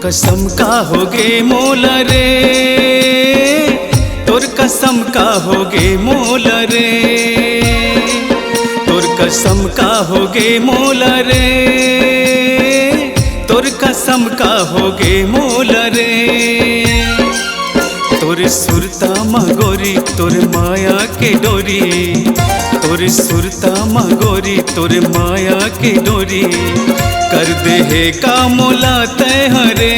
कसम का होगे मोला रे, तोर कसम का होगे मोला रे, तोर कसम का होगे मोला रे, तोर कसम का होगे मोला रे। तोर सुरता मगोरी तोर माया के डोरी, तोर सुरता मगोरी तोर माया के डोरी, कर दे है का मोला तय हरे।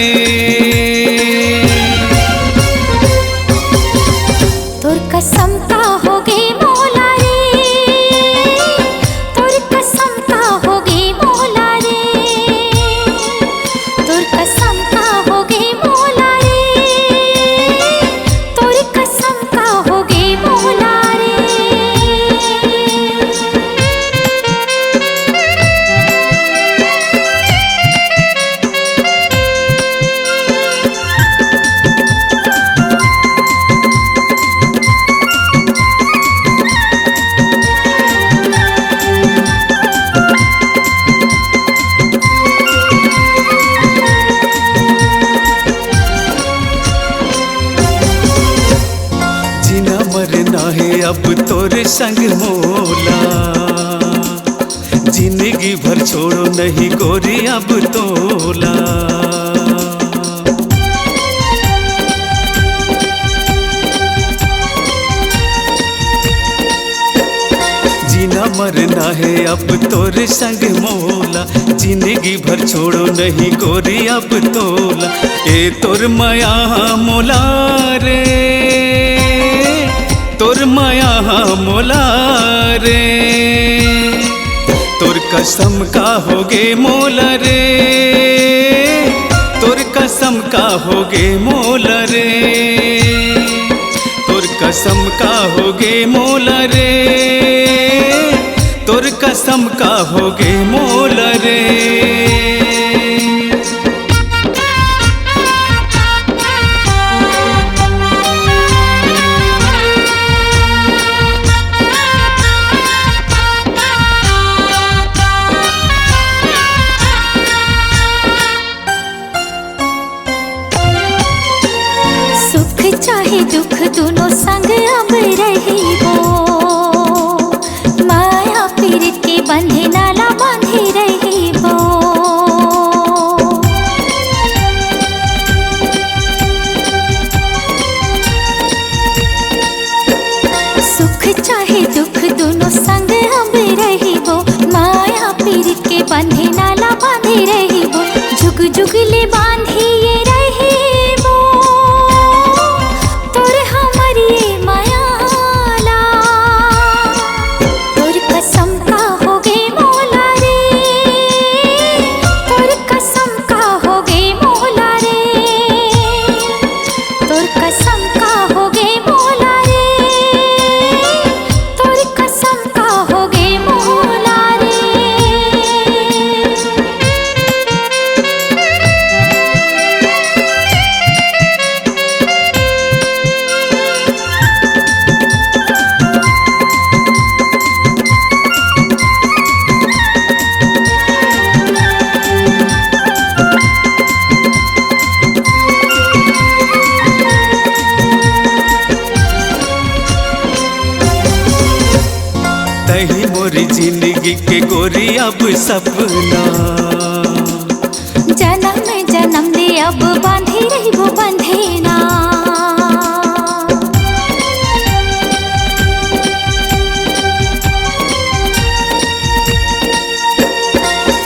तोर कसम का होगे मोला रे, तोर कसम का होगे मोला रे, तोर कसम का होगे मोला रे, तोर कसम का होगे मोला रे। मरना है अब तोरे संग मोला, जिंदगी भर छोड़ो नहीं गोरी अब तोला। जीना मरना है अब तोरे संग मोला, जिंदगी भर छोड़ो नहीं गोरी अब तोला। ए तोर माया मोला रे, तोर माया मोला रे, तोर कसम का होगे मोला रे, तोर कसम का होगे मोला रे, तोर कसम का होगे मोला रे, तोर कसम का होगे मोला रे। चाहे दुख दोनों संग अब रहिबो, माया पीरित के बंधे नाला बांधे रहिबो। सुख चाहे दुख दोनों संग अब रहिबो, माया पीरित के बंधे नाला बांधे रहिबो। जुग जुग ले बांधी ये रहिबो, तोर हमारी मायाला। तोर कसम का होगे मोला रे, तोर कसम का होगे मोला रे, तोर कसम का होगे मोला रे, तोर कसम का होगे मोला रे। तही मोरी जिंदगी के गोरी अब सपना, जन्म में जन्म दे अब बांधे रहिबो बंधेना।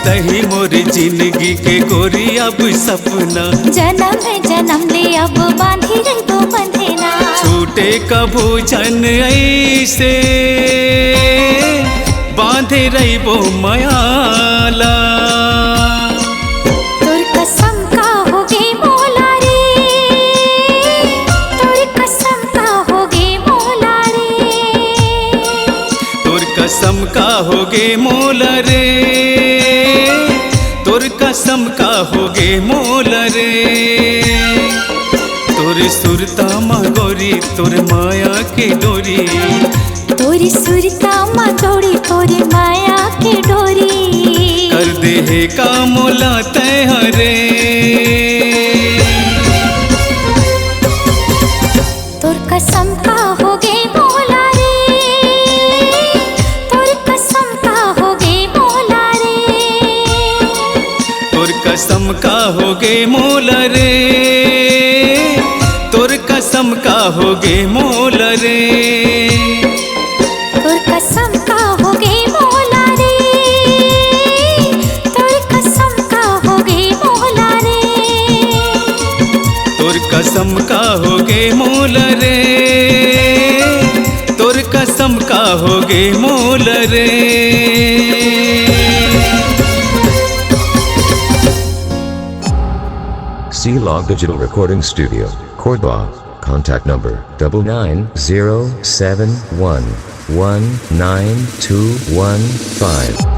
तही मोरी जिंदगी के गोरी अब सपना, जन्म में जन्म दे अब बांधे रहिबो बंधेना। छूटे कभू जन ऐसे बांधे रहिबो मायाला। तोर कसम का होगे मोला रे, तोर कसम का होगे मोला रे, तोर कसम का होगे मोला रे, तोर कसम का होगे मोला रे। तोर सुरता मगोरी तोर माया के डोरी, तोरी सुरता मगोरी तोर माया के डोरी, कर दे है का मोला तय हरे। कसम का होगे मोला रे, तोर कसम का होगे मोला रे, तोर कसम का होगे मोला रे, तोर कसम का होगे मोला रे, तोर कसम का होगे मोला रे, तोर कसम का होगे मोला रे, तोर कसम का होगे मोला रे, तोर कसम का होगे मोला रे। C-Log Digital Recording Studio, Cordoba. Contact number 9907119215.